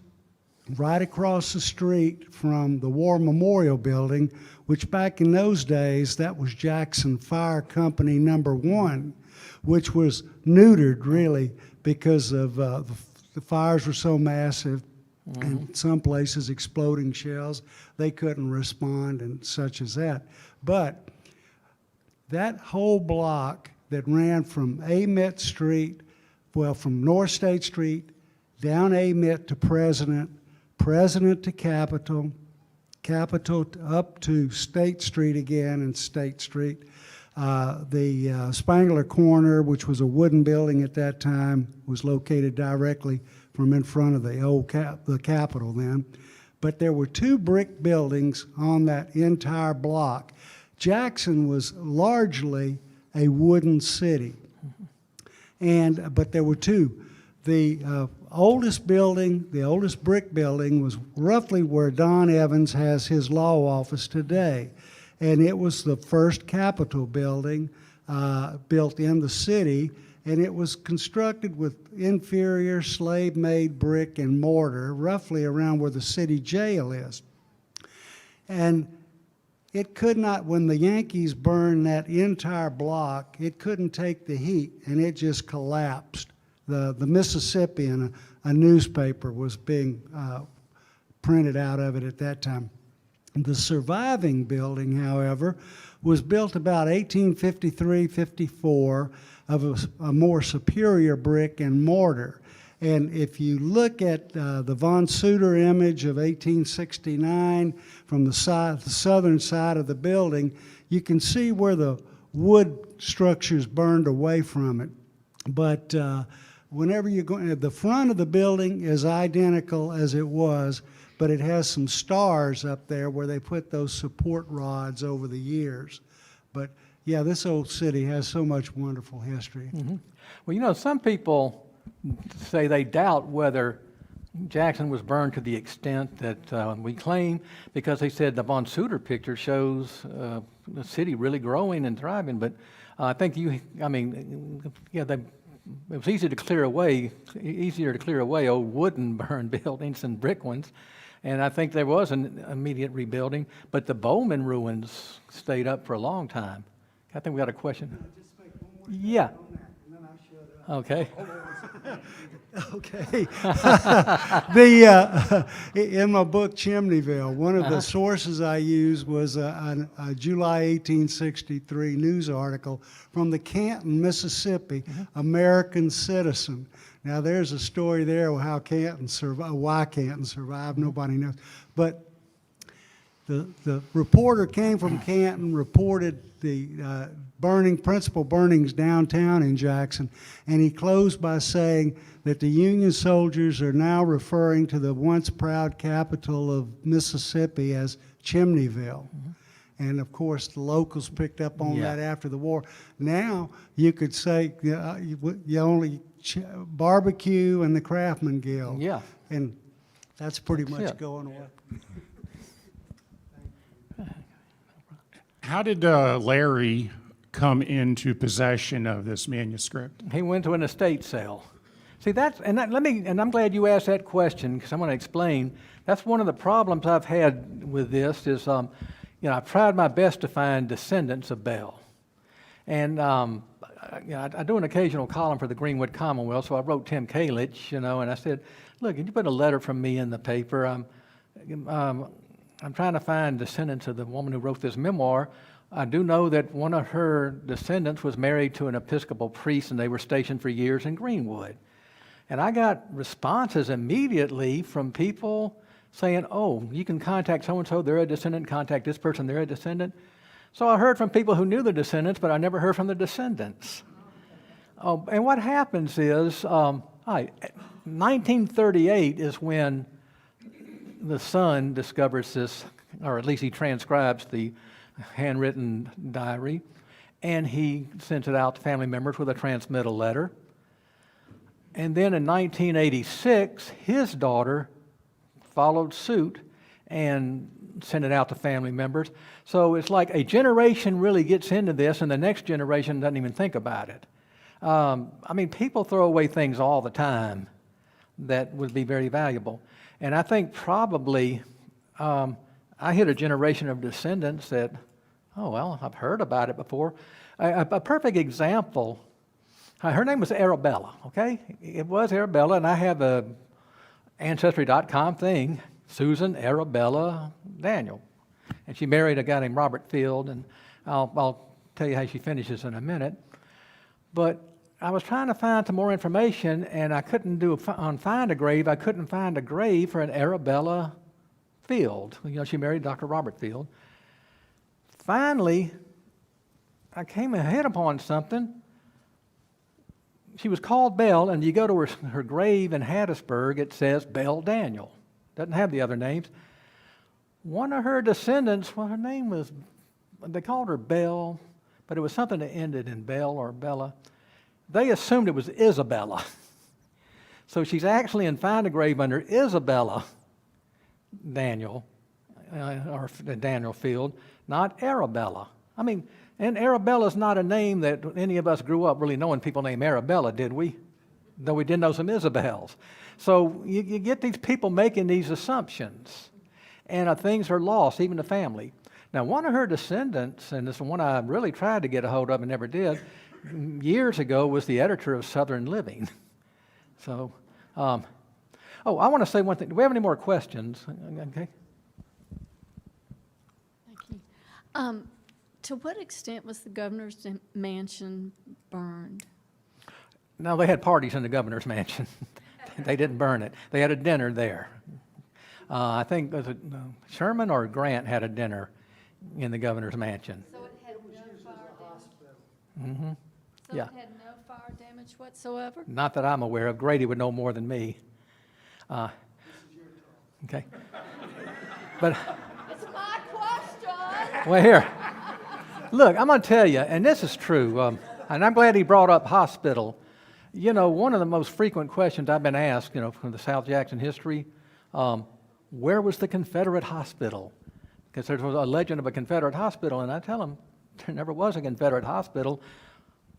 right across the street from the War Memorial Building, which back in those days, that was Jackson Fire Company #1, which was neutered really because of the fires were so massive, and in some places exploding shells, they couldn't respond and such as that. But that whole block that ran from Amite Street, well, from North State Street, down Amite to President, President to Capitol, Capitol up to State Street again and State Street. The Spangler Corner, which was a wooden building at that time, was located directly from in front of the old the Capitol then. But there were 2 brick buildings on that entire block. Jackson was largely a wooden city, but there were 2. The oldest building, the oldest brick building, was roughly where Don Evans has his law office today. And it was the first Capitol building built in the city, and it was constructed with inferior slave-made brick and mortar, roughly around where the city jail is. And it could not, when the Yankees burned that entire block, it couldn't take the heat, and it just collapsed. The Mississippian, a newspaper, was being printed out of it at that time. The surviving building, however, was built about 1853-54 of a more superior brick and mortar. And if you look at the von Suter image of 1869 from the southern side of the building, you can see where the wood structures burned away from it. But whenever you go, the front of the building is identical as it was, but it has some stars up there where they put those support rods over the years. But yeah, this old city has so much wonderful history. Mm-hmm. Well, you know, some people say they doubt whether Jackson was burned to the extent that we claim, because they said the von Suter picture shows the city really growing and thriving. But I think it was easier to clear away old wooden burned buildings than brick ones. And I think there was an immediate rebuilding, but the Bowman ruins stayed up for a long time. I think we got a question. Just make one more Yeah. on that, and then I'll shut up. Okay. Okay. In my book, Chimneyville, one of the sources I used was a July 1863 news article from the Canton, Mississippi, American Citizen. Now, there's a story there of how Canton survived, why Canton survived, nobody knows. But the reporter came from Canton, reported the principal burnings downtown in Jackson, and he closed by saying that the Union soldiers are now referring to the once proud capital of Mississippi as Chimneyville. And of course, the locals picked up on that after the war. Now, you could say you only barbecue and the Craftsman Guild. Yeah. And that's pretty much it. going away. How did Larry come into possession of this manuscript? He went to an estate sale. See, and I'm glad you asked that question, because I'm going to explain. That's one of the problems I've had with this is, I've tried my best to find descendants of Belle. And I do an occasional column for the Greenwood Commonwealth, so I wrote Tim Kalich, and I said, look, can you put a letter from me in the paper? I'm trying to find descendants of the woman who wrote this memoir. I do know that one of her descendants was married to an Episcopal priest, and they were stationed for years in Greenwood. And I got responses immediately from people saying, oh, you can contact so-and-so, they're a descendant, contact this person, they're a descendant. So I heard from people who knew the descendants, but I never heard from the descendants. Oh, and what happens is, 1938 is when the son discovers this, or at least he transcribes the handwritten diary, and he sends it out to family members with a transmittal letter. And then in 1986, his daughter followed suit and sent it out to family members. So it's like a generation really gets into this, and the next generation doesn't even think about it. I mean, people throw away things all the time that would be very valuable. And I think probably I hit a generation of descendants that, oh, well, I've heard about it before. A perfect example, her name was Arabella, okay? It was Arabella, and I have a Ancestry.com thing, Susan Arabella Daniel. And she married a guy named Robert Field, and I'll tell you how she finishes in a minute. But I was trying to find some more information, and I couldn't find a grave. I couldn't find a grave for an Arabella Field. You know, she married Dr. Robert Field. Finally, I came ahead upon something. She was called Belle, and you go to her grave in Hattiesburg, it says Belle Daniel. Doesn't have the other names. One of her descendants, well, her name was, they called her Belle, but it was something that ended in Belle or Bella. They assumed it was Isabella. So she's actually in find a grave under Isabella Daniel, or Daniel Field, not Arabella. I mean, and Arabella's not a name that any of us grew up really knowing people named Arabella, did we? Though we did know some Isabels. So you get these people making these assumptions, and things are lost, even the family. Now, one of her descendants, and this is one I really tried to get a hold of and never did, years ago was the editor of Southern Living. So, I want to say one thing. Do we have any more questions? Okay. Thank you. To what extent was the governor's mansion burned? No, they had parties in the governor's mansion. They didn't burn it. They had a dinner there. I think Sherman or Grant had a dinner in the governor's mansion. So it had no fire damage? Mm-hmm. So Yeah. it had no fire damage whatsoever? Not that I'm aware of. Grady would know more than me. Okay. But It's my question! well, here. Look, I'm going to tell you, and this is true, and I'm glad he brought up hospital. You know, one of the most frequent questions I've been asked, you know, from the South Jackson history, where was the Confederate hospital? Because there was a legend of a Confederate hospital, and I tell them there never was a Confederate hospital.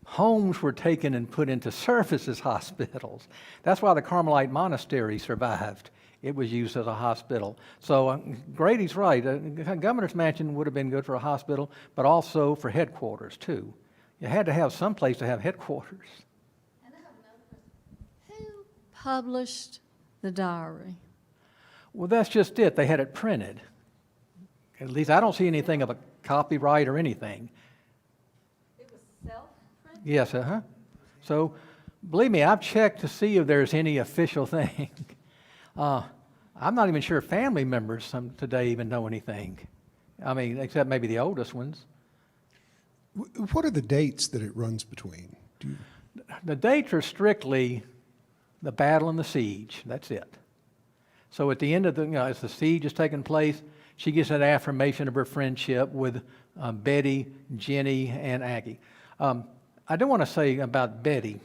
Homes were taken and put into service as hospitals. That's why the Carmelite monastery survived. It was used as a hospital. So Grady's right. A governor's mansion would have been good for a hospital, but also for headquarters, too. You had to have some place to have headquarters. And I have another question. Who published the diary? Well, that's just it. They had it printed. At least I don't see anything of a copyright or anything. It was self-printed? Yes, So, believe me, I've checked to see if there's any official thing. I'm not even sure family members today even know anything. I mean, except maybe the oldest ones. What are the dates that it runs between? The dates are strictly the battle and the siege. That's it. So at the end of as the siege is taking place, she gets an affirmation of her friendship with Betty, Jenny, and Aggie. I do want to say about Betty.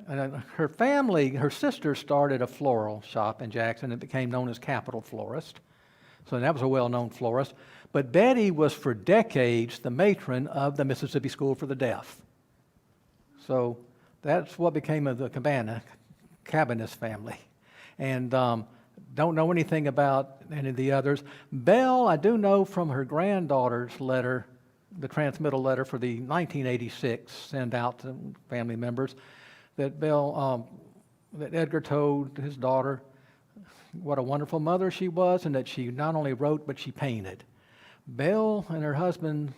Her family, her sister started a floral shop in Jackson. It became known as Capital Florist. So that was a well-known florist. But Betty was for decades the matron of the Mississippi School for the Deaf. So that's what became of the Cabanis family. And don't know anything about any of the others. Belle, I do know from her granddaughter's letter, the transmittal letter for the 1986 send out to family members, that Belle, that Edgar told his daughter what a wonderful mother she was, and that she not only wrote, but she painted. Belle and her husband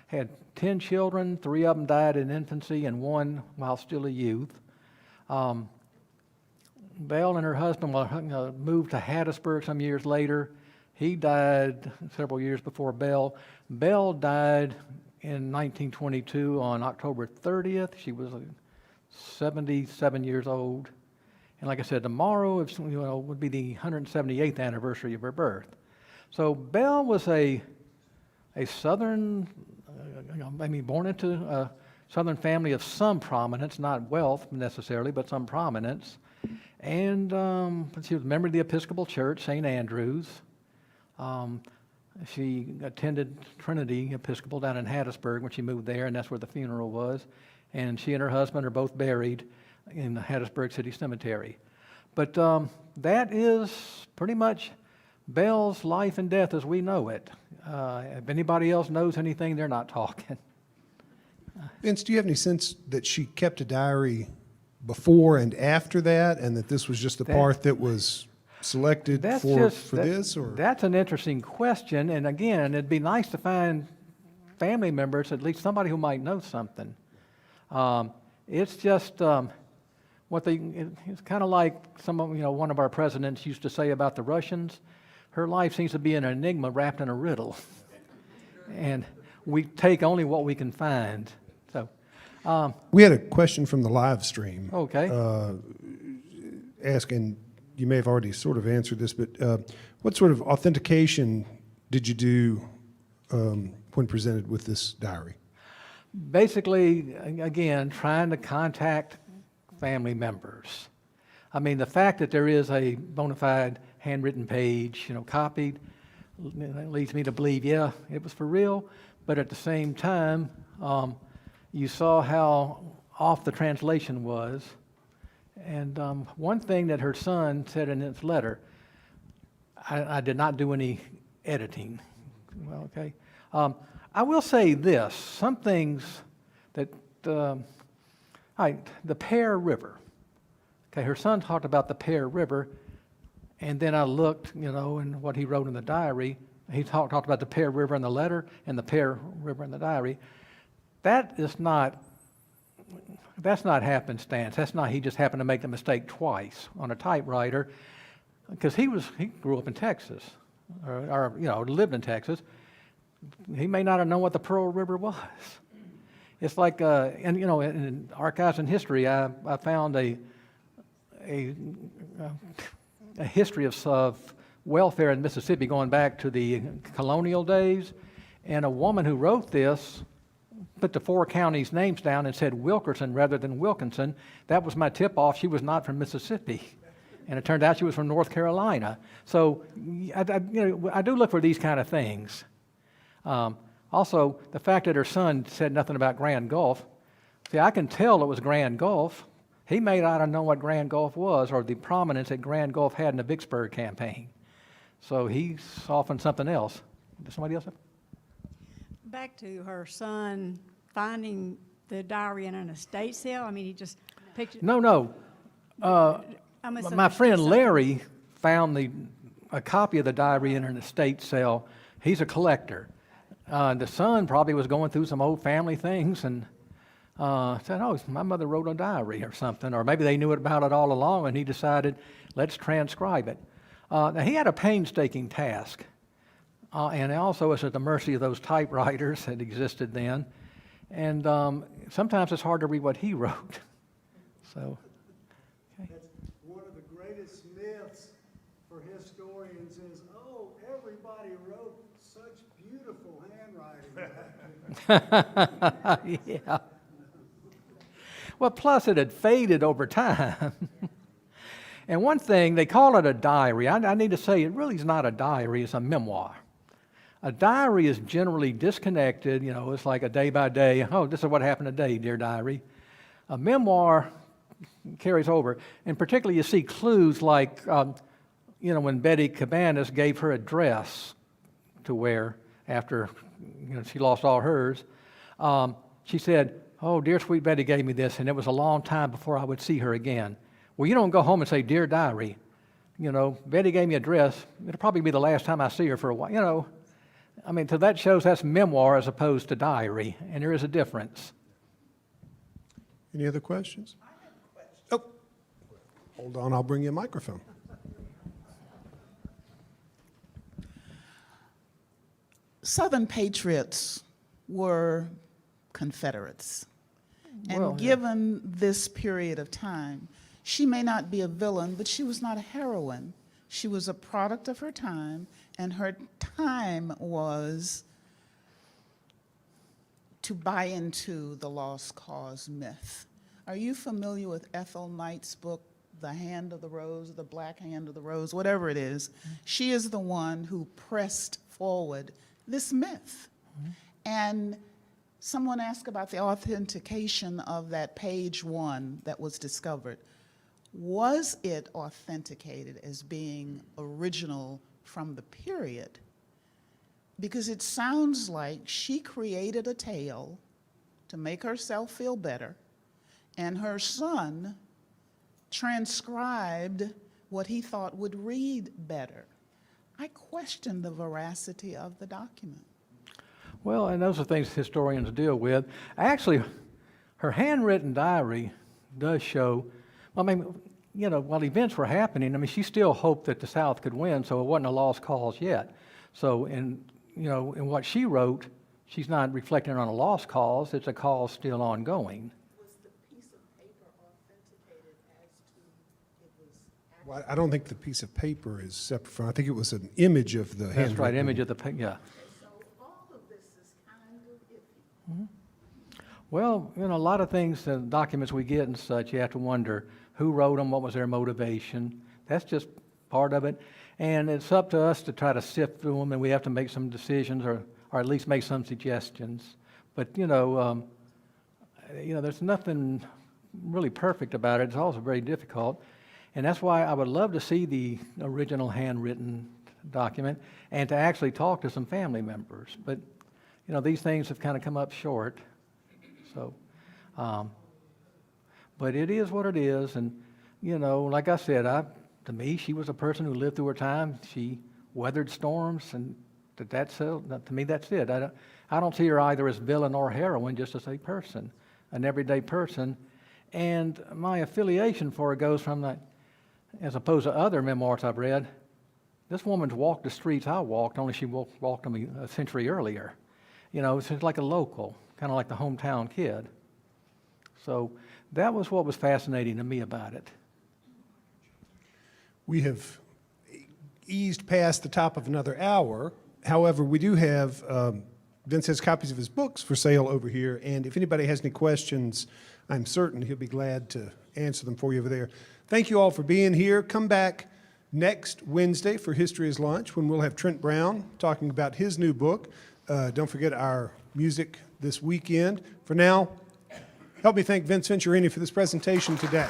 had 10 children. 3 of them died in infancy and 1 while still a youth. Belle and her husband moved to Hattiesburg some years later. He died several years before Belle. Belle died in 1922 on October 30th. She was 77 years old. And like I said, tomorrow would be the 178th anniversary of her birth. So Belle was a Southern, born into Southern family of some prominence, not wealth necessarily, but some prominence. And she was a member of the Episcopal Church, St. Andrews. She attended Trinity Episcopal down in Hattiesburg when she moved there, and that's where the funeral was. And she and her husband are both buried in the Hattiesburg City Cemetery. But that is pretty much Belle's life and death as we know it. If anybody else knows anything, they're not talking. Vince, do you have any sense that she kept a diary before and after that, and that this was just the part that was selected for this? Or That's an interesting question, and again, it'd be nice to find family members, at least somebody who might know something. It's just it's kind of like one of our presidents used to say about the Russians. Her life seems to be an enigma wrapped in a riddle, and we take only what we can find. So, we had a question from the live stream. okay. Asking, you may have already sort of answered this, but what sort of authentication did you do when presented with this diary? Basically, again, trying to contact family members. I mean, the fact that there is a bona fide handwritten page, copied, leads me to believe, yeah, it was for real. But at the same time, you saw how off the translation was. And one thing that her son said in his letter, I did not do any editing. Well, okay. I will say this, some things that, the Pear River. Okay, her son talked about the Pear River, and then I looked, in what he wrote in the diary. He talked about the Pear River in the letter and the Pear River in the diary. That's not happenstance. That's not he just happened to make the mistake twice on a typewriter, because he grew up in Texas, or lived in Texas. He may not have known what the Pearl River was. It's like, in archives and history, I found a history of welfare in Mississippi going back to the colonial days, and a woman who wrote this put the 4 counties' names down and said Wilkerson rather than Wilkinson. That was my tip-off. She was not from Mississippi, and it turned out she was from North Carolina. So I do look for these kind of things. Also, the fact that her son said nothing about Grand Gulf. See, I can tell it was Grand Gulf. He may not have known what Grand Gulf was or the prominence that Grand Gulf had in the Vicksburg campaign. So he's off on something else. Does somebody else have? Back to her son finding the diary in an estate sale. I mean, he just picked it. No. My friend Larry found a copy of the diary in an estate sale. He's a collector. The son probably was going through some old family things and said, oh, my mother wrote a diary or something, or maybe they knew about it all along and he decided, let's transcribe it. Now, he had a painstaking task, and also was at the mercy of those typewriters that existed then, and sometimes it's hard to read what he wrote. So, okay. That's one of the greatest myths for historians is, oh, everybody wrote such beautiful handwriting. Yeah. Well, plus it had faded over time. And one thing, they call it a diary. I need to say, it really is not a diary, it's a memoir. A diary is generally disconnected, it's like a day by day, oh, this is what happened today, dear diary. A memoir carries over, and particularly you see clues like, when Betty Cabanas gave her a dress to wear after she lost all hers, she said, oh, dear sweet Betty gave me this, and it was a long time before I would see her again. Well, you don't go home and say, dear diary, Betty gave me a dress. It'll probably be the last time I see her for a while, so that shows that's memoir as opposed to diary, and there is a difference. Any other questions? I have a question. Oh, hold on, I'll bring you a microphone. Southern patriots were Confederates. And Well, given this period of time, she may not be a villain, but she was not a heroine. She was a product of her time, and her time was to buy into the lost cause myth. Are you familiar with Ethel Knight's book, The Hand of the Rose, The Black Hand of the Rose, whatever it is? She is the one who pressed forward this myth. And someone asked about the authentication of that page 1 that was discovered. Was it authenticated as being original from the period? Because it sounds like she created a tale to make herself feel better, and her son transcribed what he thought would read better. I question the veracity of the document. Well, and those are things historians deal with. Actually, her handwritten diary does show, I mean, you know, while events were happening, I mean, she still hoped that the South could win, so it wasn't a lost cause yet. So in what she wrote, she's not reflecting on a lost cause, it's a cause still ongoing. Was the piece of paper authenticated as to it was actually? Well, I don't think the piece of paper is separate from, I think it was an image of the That's right, handwritten. image of the, yeah. So all of this is kind of iffy. Well, you know, a lot of things, documents we get and such, you have to wonder who wrote them, what was their motivation. That's just part of it. And it's up to us to try to sift through them, and we have to make some decisions or at least make some suggestions. But, you know, there's nothing really perfect about it. It's also very difficult. And that's why I would love to see the original handwritten document and to actually talk to some family members. But, you know, these things have kind of come up short. So, but it is what it is. And, you know, like I said, to me, she was a person who lived through her time. She weathered storms, and to me, that's it. I don't see her either as villain or heroine, just as a person, an everyday person. And my affiliation for her goes from that, as opposed to other memoirs I've read, this woman's walked the streets I walked, only she walked them a century earlier. You know, it's like a local, kind of like the hometown kid. So that was what was fascinating to me about it. We have eased past the top of another hour. However, we do have, Vince has copies of his books for sale over here, and if anybody has any questions, I'm certain he'll be glad to answer them for you over there. Thank you all for being here. Come back next Wednesday for History is Lunch, when we'll have Trent Brown talking about his new book. Don't forget our music this weekend. For now, help me thank Vince Venturini for this presentation today.